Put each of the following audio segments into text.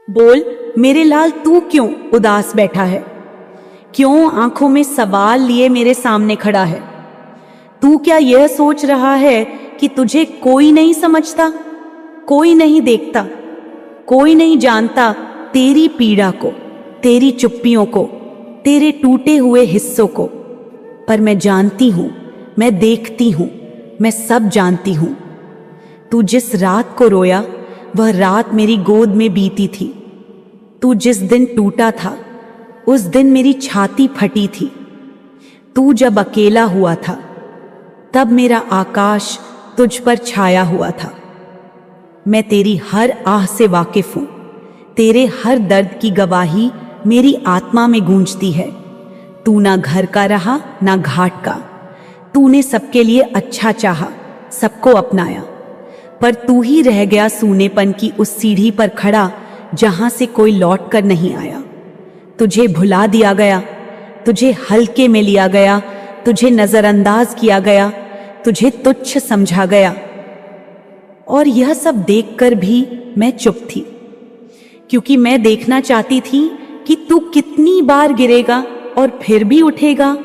बोल मेरे लाल, तू क्यों उदास बैठा है? क्यों आंखों में सवाल लिए मेरे सामने खड़ा है? तू क्या यह सोच रहा है कि तुझे कोई नहीं समझता, कोई नहीं देखता, कोई नहीं जानता तेरी पीड़ा को, तेरी चुप्पियों को, तेरे टूटे हुए हिस्सों को? पर मैं जानती हूं, मैं देखती हूं, मैं सब जानती हूं। तू जिस रात को रोया वह रात मेरी गोद में बीती थी। तू जिस दिन टूटा था उस दिन मेरी छाती फटी थी। तू जब अकेला हुआ था तब मेरा आकाश तुझ पर छाया हुआ था। मैं तेरी हर आह से वाकिफ हूं, तेरे हर दर्द की गवाही मेरी आत्मा में गूंजती है। तू ना घर का रहा ना घाट का। तूने सबके लिए अच्छा चाहा, सबको अपनाया, पर तू ही रह गया सूनेपन की उस सीढ़ी पर खड़ा जहां से कोई लौट कर नहीं आया। तुझे भुला दिया गया, तुझे हल्के में लिया गया, तुझे नजरअंदाज किया गया, तुझे तुच्छ समझा गया। और यह सब देखकर भी मैं चुप थी, क्योंकि मैं देखना चाहती थी कि तू कितनी बार गिरेगा और फिर भी उठेगा,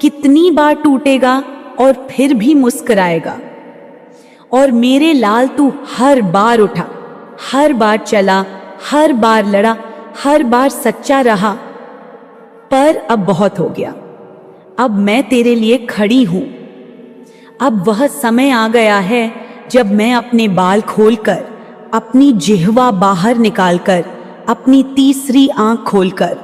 कितनी बार टूटेगा और फिर भी मुस्कुराएगा। और मेरे लाल, तू हर बार उठा, हर बार चला, हर बार लड़ा, हर बार सच्चा रहा। पर अब बहुत हो गया, अब मैं तेरे लिए खड़ी हूं। अब वह समय आ गया है जब मैं अपने बाल खोलकर, अपनी जिह्वा बाहर निकालकर, अपनी तीसरी आंख खोलकर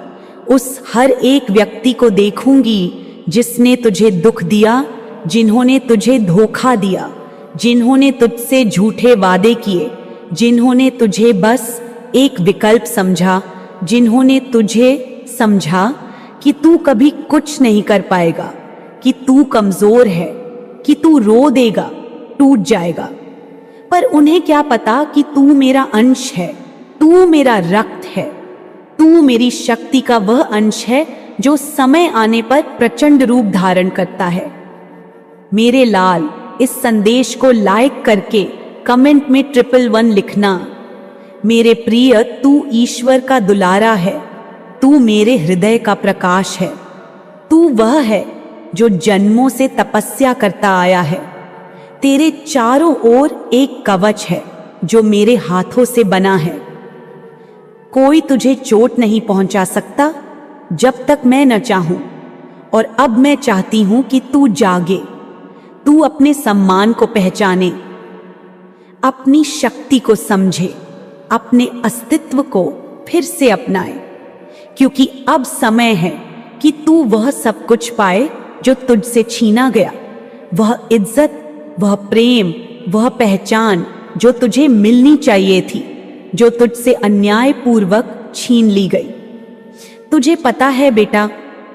उस हर एक व्यक्ति को देखूंगी जिसने तुझे दुख दिया, जिन्होंने तुझे धोखा दिया, जिन्होंने तुझसे झूठे वादे किए, जिन्होंने तुझे बस एक विकल्प समझा, जिन्होंने तुझे समझा कि तू कभी कुछ नहीं कर पाएगा, कि तू कमजोर है, कि तू रो देगा, टूट जाएगा। पर उन्हें क्या पता कि तू मेरा अंश है, तू मेरा रक्त है, तू मेरी शक्ति का वह अंश है जो समय आने पर प्रचंड रूप धारण करता है। मेरे लाल, इस संदेश को लाइक करके कमेंट में 111 लिखना। मेरे प्रिय, तू ईश्वर का दुलारा है, तू मेरे हृदय का प्रकाश है, तू वह है जो जन्मों से तपस्या करता आया है। तेरे चारों ओर एक कवच है जो मेरे हाथों से बना है। कोई तुझे चोट नहीं पहुंचा सकता जब तक मैं न चाहूं। और अब मैं चाहती हूं कि तू जागे, तू अपने सम्मान को पहचाने, अपनी शक्ति को समझे, अपने अस्तित्व को फिर से अपनाए, क्योंकि अब समय है कि तू वह सब कुछ पाए जो तुझसे छीना गया। वह इज्जत, वह प्रेम, वह पहचान जो तुझे मिलनी चाहिए थी, जो तुझसे अन्यायपूर्वक छीन ली गई। तुझे पता है बेटा,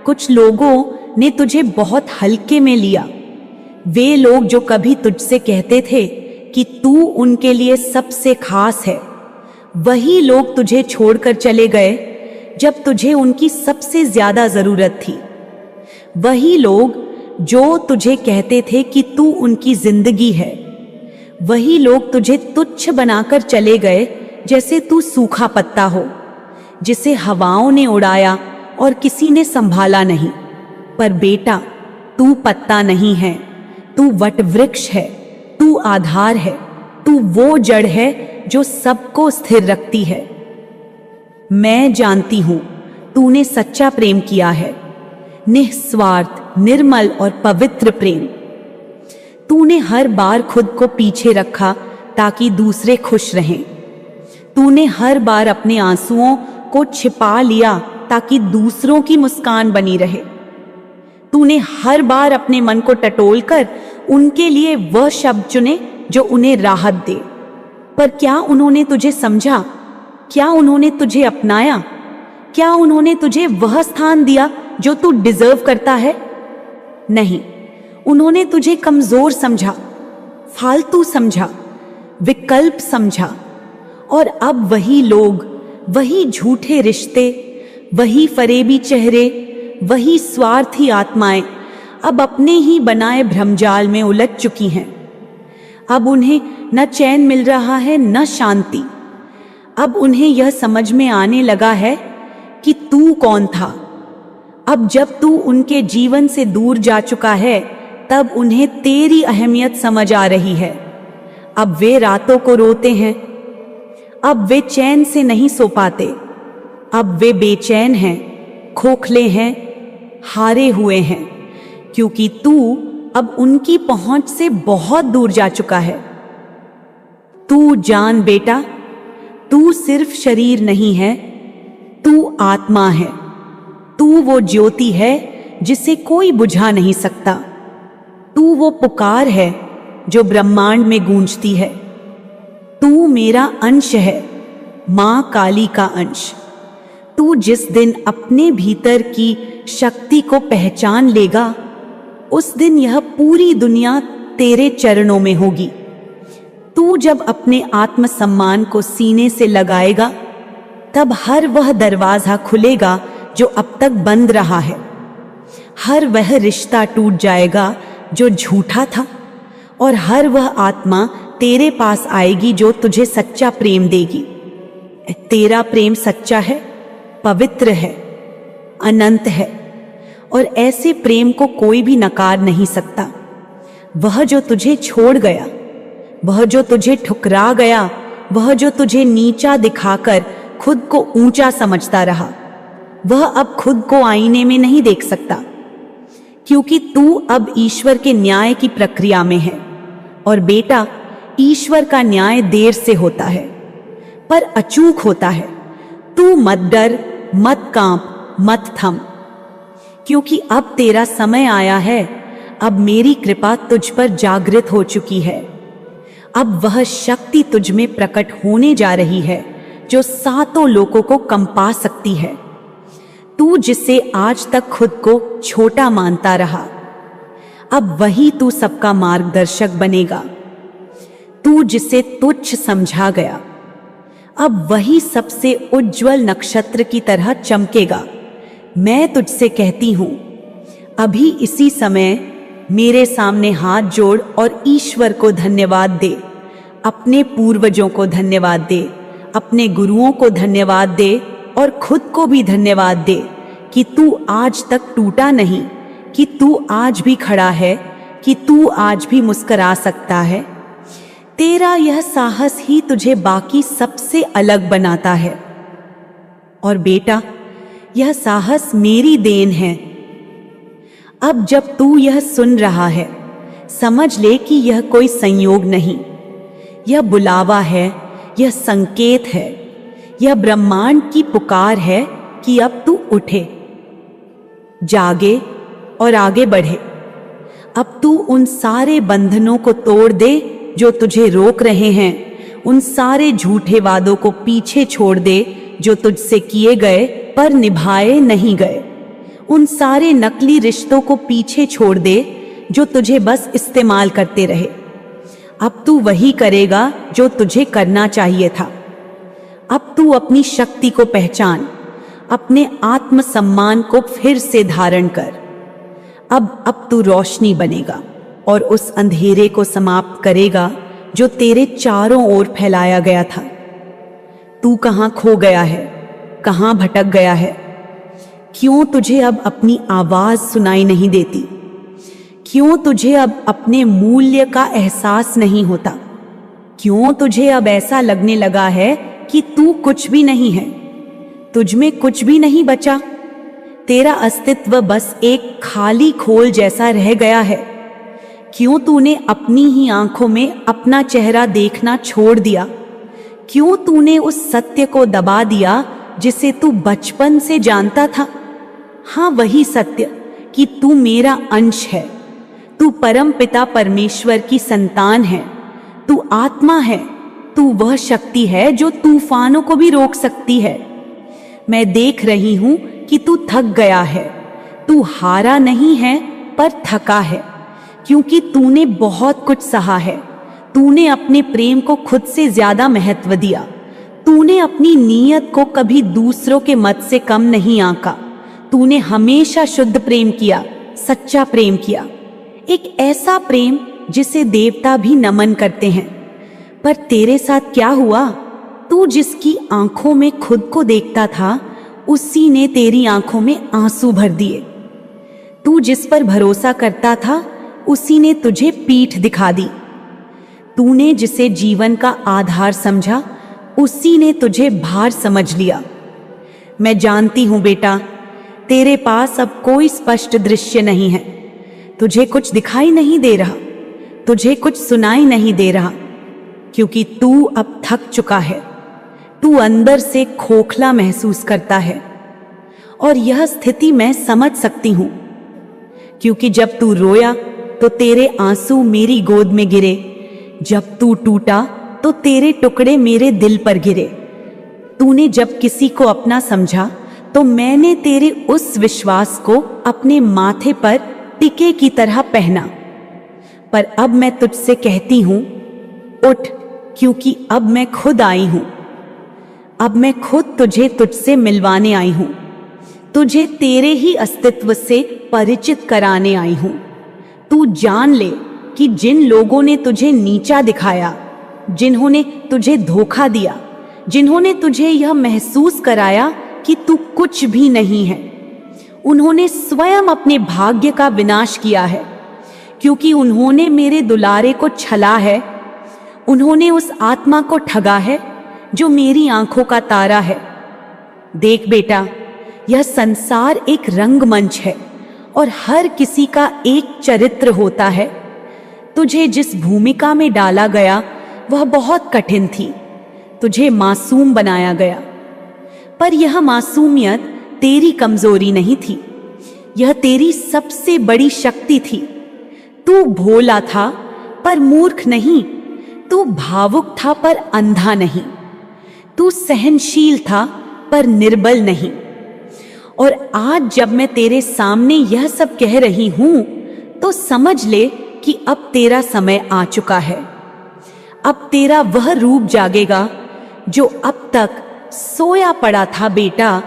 कुछ लोगों ने तुझे बहुत हल्के में लिया। वे लोग जो कभी तुझसे कहते थे कि तू उनके लिए सबसे खास है, वही लोग तुझे छोड़कर चले गए जब तुझे उनकी सबसे ज्यादा जरूरत थी। वही लोग जो तुझे कहते थे कि तू उनकी जिंदगी है, वही लोग तुझे तुच्छ बनाकर चले गए जैसे तू सूखा पत्ता हो, जिसे हवाओं ने उड़ाया और किसी ने संभाला नहीं। पर बेटा, तू पत्ता नहीं है, तू वटवृक्ष है, तू आधार है, तू वो जड़ है जो सबको स्थिर रखती है। मैं जानती हूं तूने सच्चा प्रेम किया है, निस्वार्थ, निर्मल और पवित्र प्रेम। तूने हर बार खुद को पीछे रखा ताकि दूसरे खुश रहें। तूने हर बार अपने आंसुओं को छिपा लिया ताकि दूसरों की मुस्कान बनी रहे। तूने हर बार अपने मन को टटोलकर उनके लिए वह शब्द चुने जो उन्हें राहत दे। पर क्या उन्होंने तुझे समझा? क्या उन्होंने तुझे अपनाया? क्या उन्होंने तुझे वह स्थान दिया जो तू डिजर्व करता है? नहीं, उन्होंने तुझे कमजोर समझा, फालतू समझा, विकल्प समझा। और अब वही लोग, वही झूठे रिश्ते, वही फरेबी चेहरे, वही स्वार्थी आत्माएं अब अपने ही बनाए भ्रमजाल में उलझ चुकी हैं। अब उन्हें न चैन मिल रहा है, न शांति। अब उन्हें यह समझ में आने लगा है कि तू कौन था। अब जब तू उनके जीवन से दूर जा चुका है, तब उन्हें तेरी अहमियत समझ आ रही है। अब वे रातों को रोते हैं, अब वे चैन से नहीं सो पाते, अब वे बेचैन हैं, खोखले हैं, हारे हुए हैं, क्योंकि तू अब उनकी पहुंच से बहुत दूर जा चुका है। तू जान बेटा, तू सिर्फ शरीर नहीं है, तू आत्मा है। तू वो ज्योति है जिसे कोई बुझा नहीं सकता। तू वो पुकार है जो ब्रह्मांड में गूंजती है। तू मेरा अंश है, मां काली का अंश। तू जिस दिन अपने भीतर की शक्ति को पहचान लेगा, उस दिन यह पूरी दुनिया तेरे चरणों में होगी। तू जब अपने आत्मसम्मान को सीने से लगाएगा, तब हर वह दरवाजा खुलेगा जो अब तक बंद रहा है। हर वह रिश्ता टूट जाएगा जो झूठा था, और हर वह आत्मा तेरे पास आएगी जो तुझे सच्चा प्रेम देगी। तेरा प्रेम सच्चा है, पवित्र है, अनंत है, और ऐसे प्रेम को कोई भी नकार नहीं सकता। वह जो तुझे छोड़ गया, वह जो तुझे ठुकरा गया, वह जो तुझे नीचा दिखाकर खुद को ऊंचा समझता रहा, वह अब खुद को आईने में नहीं देख सकता, क्योंकि तू अब ईश्वर के न्याय की प्रक्रिया में है। और बेटा, ईश्वर का न्याय देर से होता है, पर अचूक होता है। तू मत डर, मत कांप, मत थम, क्योंकि अब तेरा समय आया है। अब मेरी कृपा तुझ पर जागृत हो चुकी है। अब वह शक्ति तुझ में प्रकट होने जा रही है जो सातों लोकों को कंपा सकती है। तू जिससे आज तक खुद को छोटा मानता रहा, अब वही तू सबका मार्गदर्शक बनेगा। तू जिसे तुच्छ समझा गया, अब वही सबसे उज्जवल नक्षत्र की तरह चमकेगा। मैं तुझसे कहती हूं, अभी इसी समय मेरे सामने हाथ जोड़ और ईश्वर को धन्यवाद दे, अपने पूर्वजों को धन्यवाद दे, अपने गुरुओं को धन्यवाद दे, और खुद को भी धन्यवाद दे कि तू आज तक टूटा नहीं, कि तू आज भी खड़ा है, कि तू आज भी मुस्कुरा सकता है। तेरा यह साहस ही तुझे बाकी सबसे अलग बनाता है। और बेटा, यह साहस मेरी देन है। अब जब तू यह सुन रहा है, समझ ले कि यह कोई संयोग नहीं, यह बुलावा है, यह संकेत है, यह ब्रह्मांड की पुकार है कि अब तू उठे, जागे और आगे बढ़े। अब तू उन सारे बंधनों को तोड़ दे जो तुझे रोक रहे हैं, उन सारे झूठे वादों को पीछे छोड़ दे जो तुझसे किए गए पर निभाए नहीं गए, उन सारे नकली रिश्तों को पीछे छोड़ दे जो तुझे बस इस्तेमाल करते रहे। अब तू वही करेगा जो तुझे करना चाहिए था। अब तू अपनी शक्ति को पहचान, अपने आत्मसम्मान को फिर से धारण कर। अब तू रोशनी बनेगा और उस अंधेरे को समाप्त करेगा जो तेरे चारों ओर फैलाया गया था। तू कहाँ खो गया है, कहाँ भटक गया है? क्यों तुझे अब अपनी आवाज सुनाई नहीं देती? क्यों तुझे अब अपने मूल्य का एहसास नहीं होता? क्यों तुझे अब ऐसा लगने लगा है कि तू कुछ भी नहीं है, तुझ में कुछ भी नहीं बचा? तेरा अस्तित्व बस एक खाली खोल जैसा रह गया है। क्यों तूने अपनी ही आंखों में अपना चेहरा देखना छोड़ दिया? क्यों तूने उस सत्य को दबा दिया जिसे तू बचपन से जानता था? हाँ, वही सत्य कि तू मेरा अंश है, तू परम पिता परमेश्वर की संतान है, तू आत्मा है, तू वह शक्ति है जो तूफानों को भी रोक सकती है। मैं देख रही हूं कि तू थक गया है। तू हारा नहीं है पर थका है, क्योंकि तूने बहुत कुछ सहा है। तूने अपने प्रेम को खुद से ज्यादा महत्व दिया। तूने अपनी नीयत को कभी दूसरों के मत से कम नहीं आंका। तूने हमेशा शुद्ध प्रेम किया, सच्चा प्रेम किया, एक ऐसा प्रेम जिसे देवता भी नमन करते हैं। पर तेरे साथ क्या हुआ? तू जिसकी आंखों में खुद को देखता था, उसी ने तेरी आंखों में आंसू भर दिए। तू जिस पर भरोसा करता था, उसी ने तुझे पीठ दिखा दी। तूने जिसे जीवन का आधार समझा, उसी ने तुझे भार समझ लिया। मैं जानती हूं बेटा, तेरे पास अब कोई स्पष्ट दृश्य नहीं है। तुझे कुछ दिखाई नहीं दे रहा, तुझे कुछ सुनाई नहीं दे रहा, क्योंकि तू अब थक चुका है। तू अंदर से खोखला महसूस करता है। और यह स्थिति मैं समझ सकती हूं, क्योंकि जब तू रोया तो तेरे आंसू मेरी गोद में गिरे, जब तू टूटा तो तेरे टुकड़े मेरे दिल पर गिरे। तूने जब किसी को अपना समझा तो मैंने तेरे उस विश्वास को अपने माथे पर टिके की तरह पहना। पर अब मैं तुझसे कहती हूं, उठ, क्योंकि अब मैं खुद आई हूं। अब मैं खुद तुझे तुझसे मिलवाने आई हूं, तुझे तेरे ही अस्तित्व से परिचित कराने आई हूं। तू जान ले कि जिन लोगों ने तुझे नीचा दिखाया, जिन्होंने तुझे धोखा दिया, जिन्होंने तुझे यह महसूस कराया कि तू कुछ भी नहीं है, उन्होंने स्वयं अपने भाग्य का विनाश किया है, क्योंकि उन्होंने मेरे दुलारे को छला है। उन्होंने उस आत्मा को ठगा है जो मेरी आंखों का तारा है। देख बेटा, यह संसार एक रंगमंच है और हर किसी का एक चरित्र होता है। तुझे जिस भूमिका में डाला गया वह बहुत कठिन थी। तुझे मासूम बनाया गया, पर यह मासूमियत तेरी कमजोरी नहीं थी, यह तेरी सबसे बड़ी शक्ति थी। तू भोला था पर मूर्ख नहीं, तू भावुक था पर अंधा नहीं, तू सहनशील था पर निर्बल नहीं। और आज जब मैं तेरे सामने यह सब कह रही हूं, तो समझ ले कि अब तेरा समय आ चुका है। अब तेरा वह रूप जागेगा जो अब तक सोया पड़ा था। बेटा,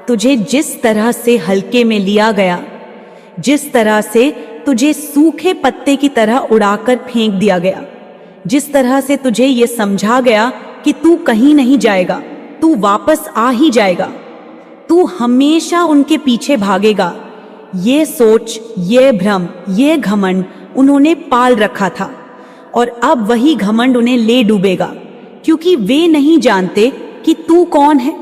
तुझे जिस तरह से हल्के में लिया गया, जिस तरह से तुझे सूखे पत्ते की तरह उड़ाकर फेंक दिया गया, जिस तरह से तुझे यह समझा गया कि तू कहीं नहीं जाएगा, तू वापस आ ही जाएगा, तू हमेशा उनके पीछे भागेगा, ये सोच, ये भ्रम, ये घमंड उन्होंने पाल रखा था। और अब वही घमंड उन्हें ले डूबेगा, क्योंकि वे नहीं जानते कि तू कौन है।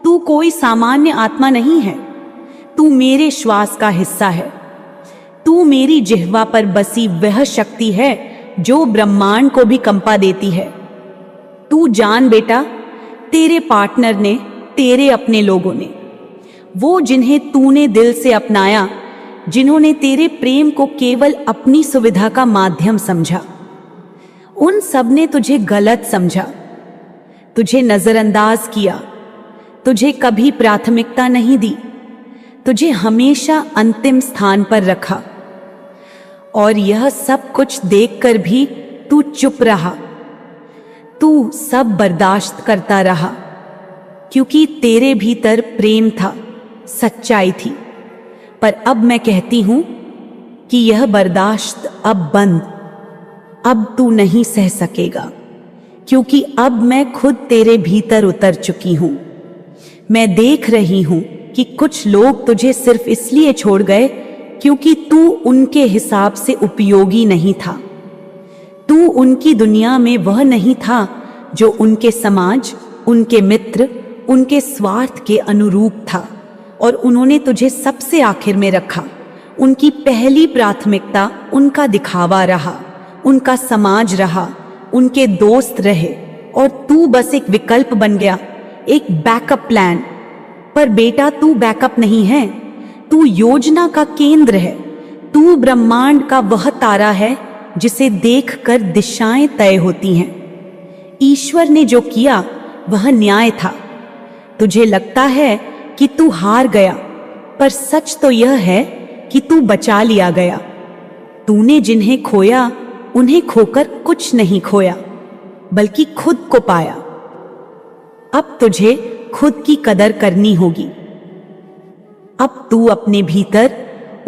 तू कोई सामान्य आत्मा नहीं है, तू मेरे श्वास का हिस्सा है। तू मेरी जिह्वा पर बसी वह शक्ति है जो ब्रह्मांड को भी कंपा देती है। तू जान बेटा, तेरे पार्टनर ने, तेरे अपने लोगों ने, वो जिन्हें तूने दिल से अपनाया, जिन्होंने तेरे प्रेम को केवल अपनी सुविधा का माध्यम समझा, उन सब ने तुझे गलत समझा, तुझे नजरअंदाज किया, तुझे कभी प्राथमिकता नहीं दी, तुझे हमेशा अंतिम स्थान पर रखा। और यह सब कुछ देखकर भी तू चुप रहा, तू सब बर्दाश्त करता रहा, क्योंकि तेरे भीतर प्रेम था, सच्चाई थी। पर अब मैं कहती हूं कि यह बर्दाश्त अब बंद। अब तू नहीं सह सकेगा, क्योंकि अब मैं खुद तेरे भीतर उतर चुकी हूं। मैं देख रही हूं कि कुछ लोग तुझे सिर्फ इसलिए छोड़ गए क्योंकि तू उनके हिसाब से उपयोगी नहीं था। तू उनकी दुनिया में वह नहीं था जो उनके समाज, उनके मित्र, उनके स्वार्थ के अनुरूप था, और उन्होंने तुझे सबसे आखिर में रखा। उनकी पहली प्राथमिकता उनका दिखावा रहा, उनका समाज रहा, उनके दोस्त रहे, और तू बस एक विकल्प बन गया, एक बैकअप प्लान। पर बेटा, तू बैकअप नहीं है, तू योजना का केंद्र है। तू ब्रह्मांड का वह तारा है जिसे देखकर दिशाएं तय होती हैं। ईश्वर ने जो किया वह न्याय था। तुझे लगता है कि तू हार गया, पर सच तो यह है कि तू बचा लिया गया। तूने जिन्हें खोया, उन्हें खोकर कुछ नहीं खोया, बल्कि खुद को पाया। अब तुझे खुद की कदर करनी होगी। अब तू अपने भीतर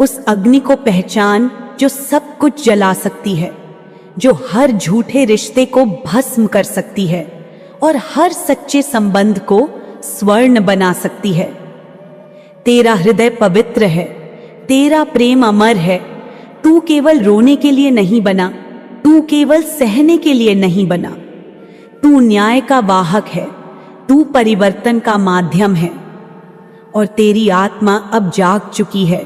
उस अग्नि को पहचान जो सब कुछ जला सकती है, जो हर झूठे रिश्ते को भस्म कर सकती है, और हर सच्चे संबंध को स्वर्ण बना सकती है। तेरा हृदय पवित्र है, तेरा प्रेम अमर है। तू केवल रोने के लिए नहीं बना, तू केवल सहने के लिए नहीं बना। तू न्याय का वाहक है, तू परिवर्तन का माध्यम है। और तेरी आत्मा अब जाग चुकी है।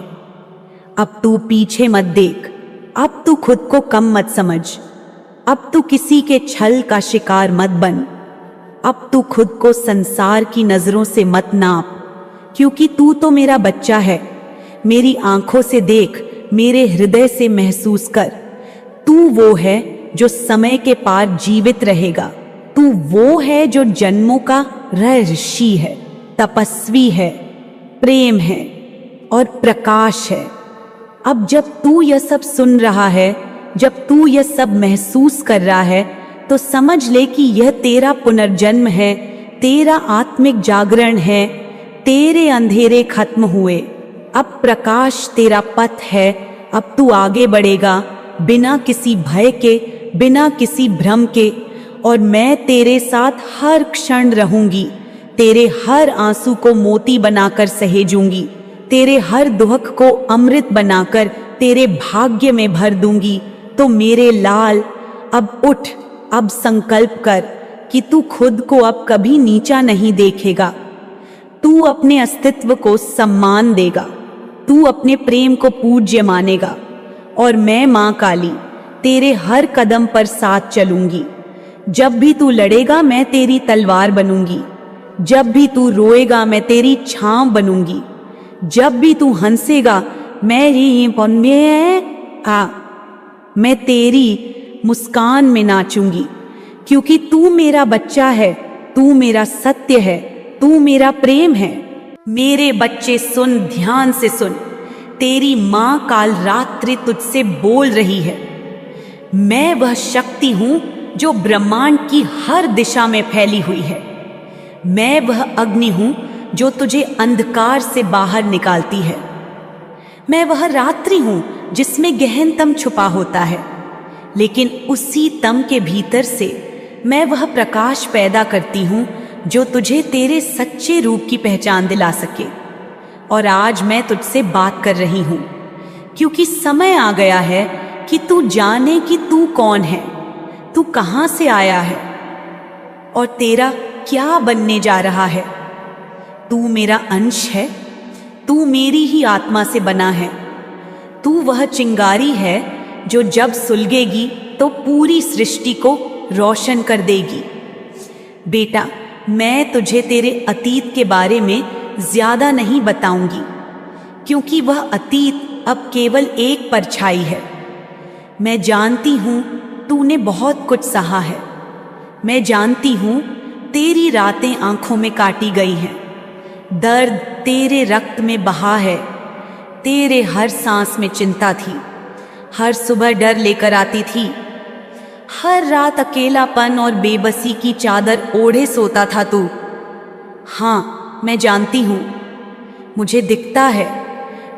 अब तू पीछे मत देख, अब तू खुद को कम मत समझ, अब तू किसी के छल का शिकार मत बन, अब तू खुद को संसार की नजरों से मत नाप, क्योंकि तू तो मेरा बच्चा है। मेरी आंखों से देख, मेरे हृदय से महसूस कर। तू वो है जो समय के पार जीवित रहेगा। तू वो है जो जन्मों का ऋषि है, तपस्वी है, प्रेम है और प्रकाश है। अब जब तू यह सब सुन रहा है, जब तू यह सब महसूस कर रहा है, तो समझ ले कि यह तेरा पुनर्जन्म है, तेरा आत्मिक जागरण है। तेरे अंधेरे खत्म हुए, अब प्रकाश तेरा पथ है। अब तू आगे बढ़ेगा बिना किसी भय के, बिना किसी भ्रम के। और मैं तेरे साथ हर क्षण रहूंगी, तेरे हर आंसू को मोती बनाकर सहेजूंगी, तेरे हर दुख को अमृत बनाकर तेरे भाग्य में भर दूंगी। तो मेरे लाल, अब उठ, अब संकल्प कर कि तू खुद को अब कभी नीचा नहीं देखेगा। तू अपने अस्तित्व को सम्मान देगा, तू अपने प्रेम को पूज्य मानेगा। और मैं मां काली तेरे हर कदम पर साथ चलूंगी। जब भी तू लड़ेगा मैं तेरी तलवार बनूंगी, जब भी तू रोएगा मैं तेरी छांव बनूंगी, जब भी तू हंसेगा मैं तेरी मुस्कान में नाचूंगी। क्योंकि तू मेरा बच्चा है, तू मेरा सत्य है, तू मेरा प्रेम है। मेरे बच्चे सुन, ध्यान से सुन, तेरी मां काल रात्रि तुझसे बोल रही है। मैं वह शक्ति हूं जो ब्रह्मांड की हर दिशा में फैली हुई है। मैं वह अग्नि हूं जो तुझे अंधकार से बाहर निकालती है। मैं वह रात्रि हूं जिसमें गहन तम छुपा होता है, लेकिन उसी तम के भीतर से मैं वह प्रकाश पैदा करती हूं जो तुझे तेरे सच्चे रूप की पहचान दिला सके। और आज मैं तुझसे बात कर रही हूं क्योंकि समय आ गया है कि तू जाने कि तू कौन है, तू कहां से आया है और तेरा क्या बनने जा रहा है। तू मेरा अंश है, तू मेरी ही आत्मा से बना है। तू वह चिंगारी है जो जब सुलगेगी तो पूरी सृष्टि को रोशन कर देगी। बेटा, मैं तुझे तेरे अतीत के बारे में ज्यादा नहीं बताऊंगी, क्योंकि वह अतीत अब केवल एक परछाई है। मैं जानती हूं तूने बहुत कुछ सहा है। मैं जानती हूं तेरी रातें आंखों में काटी गई हैं, दर्द तेरे रक्त में बहा है। तेरे हर सांस में चिंता थी, हर सुबह डर लेकर आती थी, हर रात अकेलापन और बेबसी की चादर ओढ़े सोता था तू। हाँ, मैं जानती हूं, मुझे दिखता है।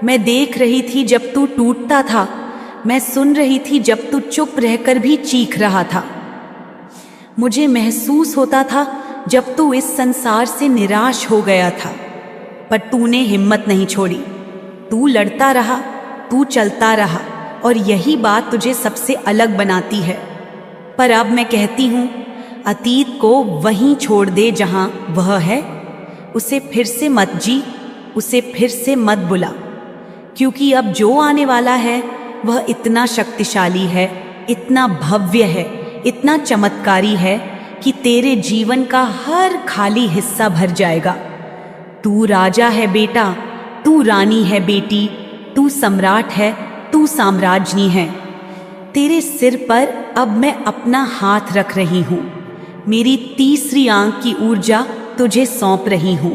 मैं देख रही थी जब तू टूटता था, मैं सुन रही थी जब तू चुप रहकर भी चीख रहा था। मुझे महसूस होता था जब तू इस संसार से निराश हो गया था, पर तूने हिम्मत नहीं छोड़ी। तू लड़ता रहा, तू चलता रहा, और यही बात तुझे सबसे अलग बनाती है। पर अब मैं कहती हूं, अतीत को वहीं छोड़ दे जहां वह है। उसे फिर से मत जी, उसे फिर से मत बुला, क्योंकि अब जो आने वाला है वह इतना शक्तिशाली है, इतना भव्य है, इतना चमत्कारी है कि तेरे जीवन का हर खाली हिस्सा भर जाएगा। तू राजा है बेटा, तू रानी है बेटी, तू सम्राट है, तू साम्राज्ञी है। तेरे सिर पर अब मैं अपना हाथ रख रही हूं, मेरी तीसरी आंख की ऊर्जा तुझे सौंप रही हूं।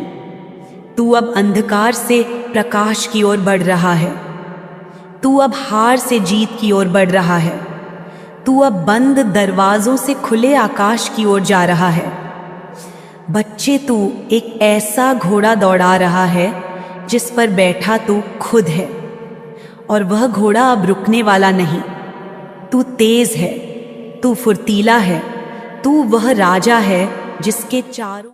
तू अब अंधकार से प्रकाश की ओर बढ़ रहा है, तू अब हार से जीत की ओर बढ़ रहा है, तू अब बंद दरवाजों से खुले आकाश की ओर जा रहा है। बच्चे, तू एक ऐसा घोड़ा दौड़ा रहा है जिस पर बैठा तू खुद है, और वह घोड़ा अब रुकने वाला नहीं। तू तेज है, तू फुर्तीला है, तू वह राजा है जिसके चारों